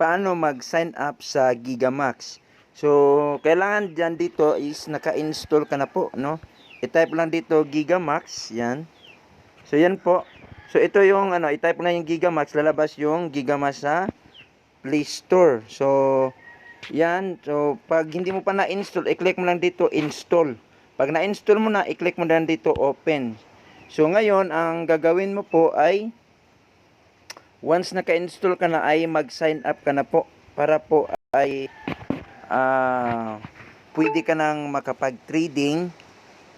paano mag-sign up sa Gigamax. So, kailangan dyan dito is naka-install ka na po, no? I-type lang dito Gigamax, yan. So, yan po. So, ito yung, i-type na yung Gigamax, lalabas yung Gigamax sa Play Store. So, yan. So, pag hindi mo pa na-install, i-click mo lang dito, install. Pag na-install mo na, i-click mo lang dito, open. So, ngayon, ang gagawin mo po ay, once naka-install ka na, ay mag-sign up ka na po. Para po ay, pwede ka nang makapag-trading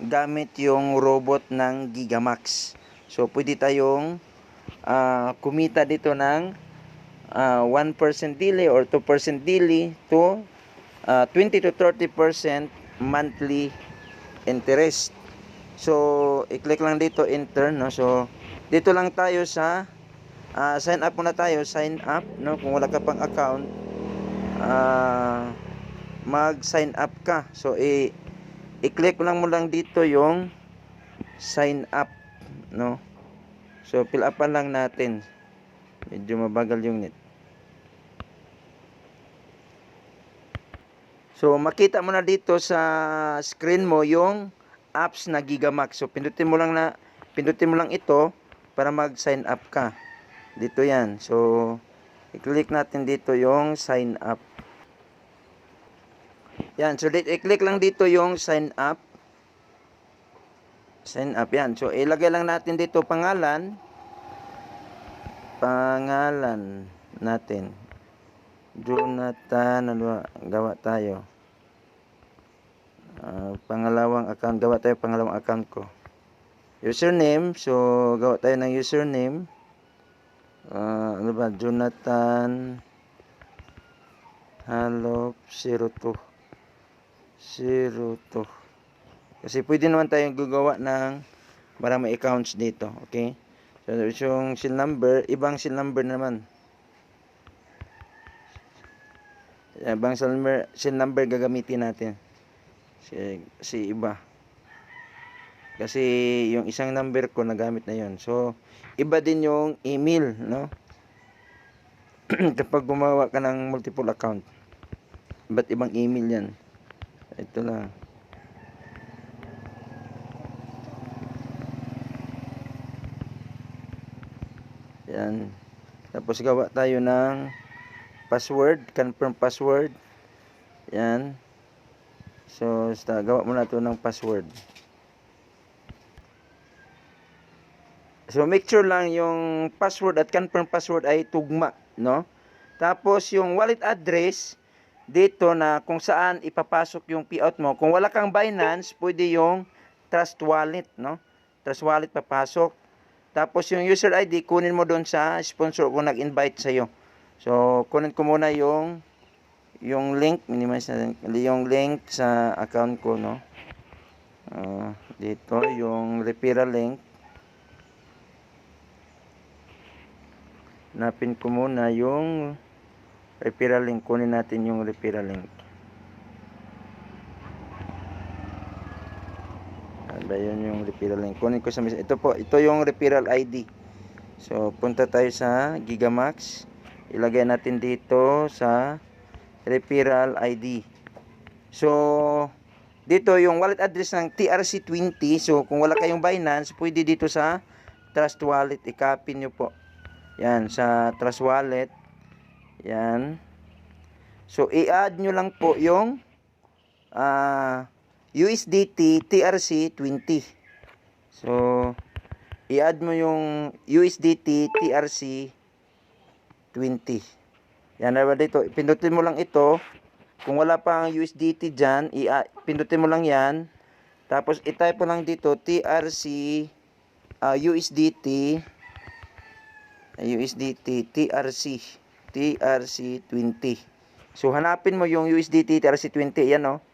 gamit yung robot ng Gigamax. So, pwede tayong kumita dito ng 1% daily or 2% daily to 20 to 30% monthly interest. So, i-click lang dito enter, no? So, dito lang tayo sa sign up muna tayo, sign up, no? Kung wala ka pang account, mag-sign up ka. So, i-click lang mo lang dito yung sign up, no? So, fill upan lang natin. Medyo mabagal yung net. So, makita mo na dito sa screen mo yung apps na Gigamax. So, pindutin mo lang ito para mag-sign up ka. Dito yan. So, i-click natin dito yung sign up. Yan. So, i-click lang dito yung sign up. Sign up yan. So, ilagay lang natin dito pangalan natin. Jonathan, gawa tayo. Pangalawang account ko. Username, so gawa tayo ng username. Jonathan Halop 02. Kasi pwede naman tayong gagawa ng maraming accounts dito, okay? So, yung seal number, ibang seal number naman. Ibang seal number gagamitin natin. Si iba. Kasi yung isang number ko nagamit na yon. So, iba din yung email, no? Kapag gumawa ka ng multiple account, iba't ibang email yan. Ito lang. Yan. Tapos gawa tayo ng password, confirm password. Yan. So, gawa muna ito ng password. So, make sure lang yung password at confirm password ay tugma, no? Tapos, yung wallet address, dito na kung saan ipapasok yung payout mo. Kung wala kang Binance, pwede yung Trust Wallet, no? Trust Wallet papasok. Tapos yung user ID, kunin mo doon sa sponsor kung nag-invite sa'yo. So, kunin ko muna yung link, minimize natin, yung link sa account ko, no? Dito, yung referral link. Hanapin ko muna yung referral link. Kunin natin yung referral link. Ba yun yung referral link. Kunin ko sa message. Ito po, ito yung referral ID. So, punta tayo sa Gigamax. Ilagay natin dito sa referral ID. So, dito yung wallet address ng TRC20. So, kung wala kayong Binance, pwede dito sa Trust Wallet. I-copy nyo po. Yan, sa Trust Wallet. Yan. So, i-add nyo lang po yung USDT TRC20. So, i-add mo yung USDT TRC20. Yan, diba dito? Pindutin mo lang ito. Kung wala pang USDT dyan, pindutin mo lang yan. Tapos, i-type mo lang dito TRC USDT TRC20. So, hanapin mo yung USDT TRC20. Yan, no?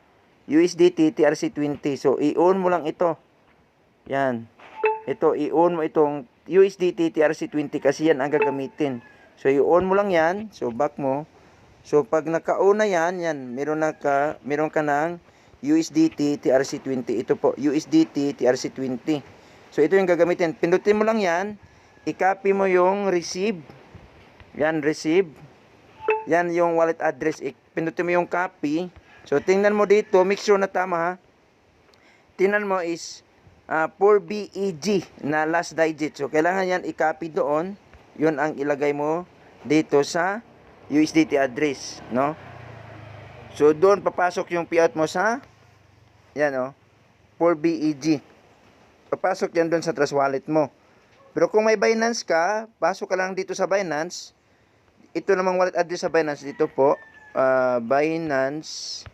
USDT TRC20. So, i-on mo lang ito. Yan. Ito, i-on mo itong USDT TRC20 kasi yan ang gagamitin. So, i-on mo lang yan. So, back mo. So, pag naka-on na yan, meron ka ng USDT TRC20. Ito po, USDT TRC20. So, ito yung gagamitin. Pindutin mo lang yan. I-copy mo yung receive. Yan, receive. Yan yung wallet address. Pindutin mo yung copy. So, tingnan mo dito. Make sure na tama ha. Tingnan mo is 4BEG na last digit. So, kailangan yan i-copy doon. Yun ang ilagay mo dito sa USDT address. No? So, doon papasok yung payout mo sa yan 4BEG. Papasok yan doon sa Trust Wallet mo. Pero kung may Binance ka, pasok ka lang dito sa Binance. Ito namang wallet address sa Binance dito po. Binance.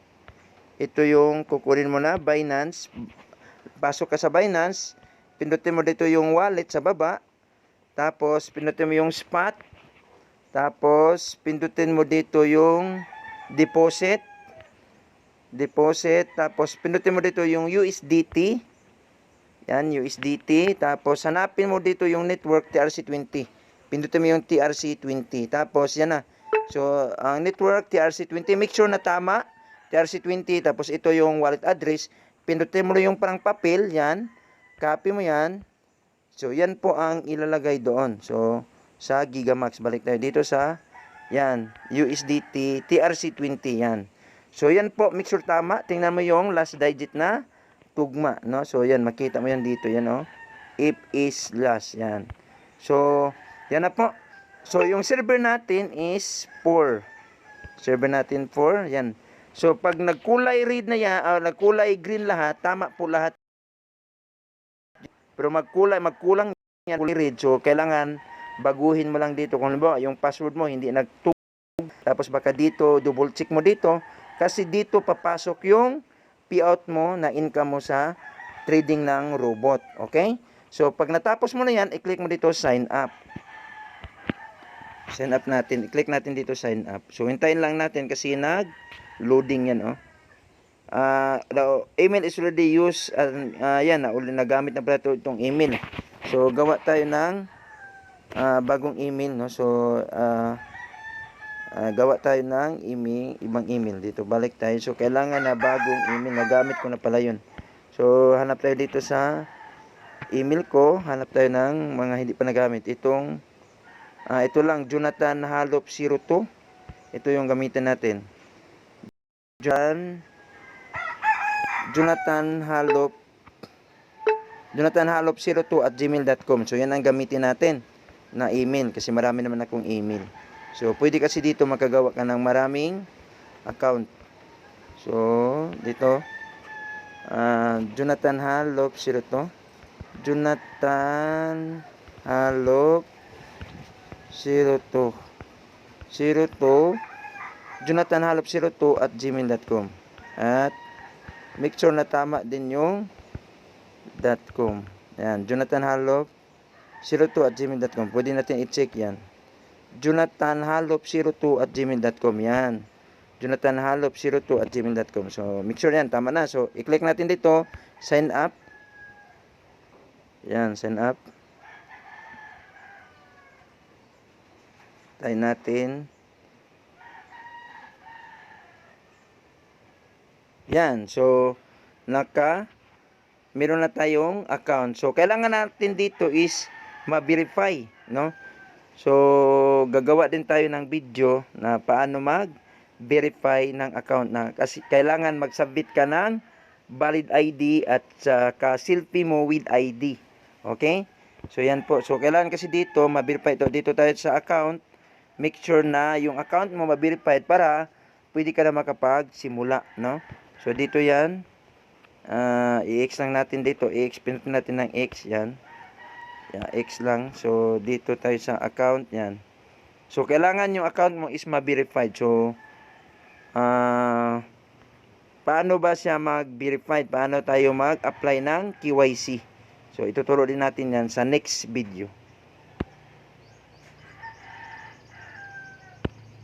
Ito yung kukunin mo na, Binance. Pasok ka sa Binance. Pindutin mo dito yung wallet sa baba. Tapos, pindutin mo yung spot. Tapos, pindutin mo dito yung deposit. Deposit. Tapos, pindutin mo dito yung USDT. Yan, USDT. Tapos, hanapin mo dito yung network TRC20. Pindutin mo yung TRC20. Tapos, yan na. So, ang network TRC20. Make sure na tama. TRC20. Tapos, ito yung wallet address. Pindutin mo yung parang papel. Yan. Copy mo yan. So, yan po ang ilalagay doon. So, sa Gigamax. Balik tayo dito sa, yan, USDT TRC20. Yan. So, yan po. Make sure tama. Tingnan mo yung last digit na tugma, no? So, yan, makita mo yan dito, yan, if is last, yan. So, yan na po. So, yung server natin is 4. Server natin 4, yan. So, pag nagkulay red na yan, nagkulay green lahat, tama po lahat. Pero magkulang yan, kulay red. So, kailangan baguhin mo lang dito. Kung halimbawa, yung password mo hindi nagtug, tapos baka dito, double check mo dito, kasi dito papasok yung payout mo na income mo sa trading ng robot. Okay? So, pag natapos mo na yan, i-click mo dito sign up. Sign up natin. I-click natin dito sign up. So, hintayin lang natin kasi nag-loading yan. The email is already used. Yan, nagamit na pala itong email. So, gawa tayo ng bagong email. No? So, gawa tayo ng ibang email dito. Balik tayo. So, kailangan na bagong email. Nagamit ko na pala yun. So, hanap tayo dito sa email ko. Hanap tayo ng mga hindi pa nagamit. Ito lang, Jonathan Halop 02. Ito yung gamitin natin. Jonathan Halop 02@gmail.com. So, yan ang gamitin natin na email. Kasi marami naman akong email. So, pwede kasi dito makagawa ka ng maraming account. So, dito, Jonathan Halop 02. Jonathan Halop 02. Jonathan Halop 02@gmail.com. At, make sure na tama din yung .com. Yan, Jonathan Halop 02@gmail.com. Pwede natin i-check yan. Jonathan Halop 02@gmail.com. Yan. Jonathan Halop 02@gmail.com. So, make sure yan. Tama na. So, i-click natin dito. Sign up. Yan. Sign up. Tayo natin. Yan. So, meron na tayong account. So, kailangan natin dito is ma-verify. No? So, gagawa din tayo ng video na paano mag-verify ng account na kasi kailangan mag-submit ka ng valid ID at saka selfie mo with ID. Okay? So, yan po. So, kailangan kasi dito ma-verify ito. Dito tayo sa account. Make sure na yung account mo ma-verified para pwede ka na makapagsimula. No? So, dito yan. I-X lang natin dito. I-X, pinutin natin ng X. Yan. X lang. So, dito tayo sa account. Yan. So, kailangan yung account mo is ma-verified. So, paano ba siya mag-verified? Paano tayo mag-apply ng KYC? So, ituturo din natin yan sa next video.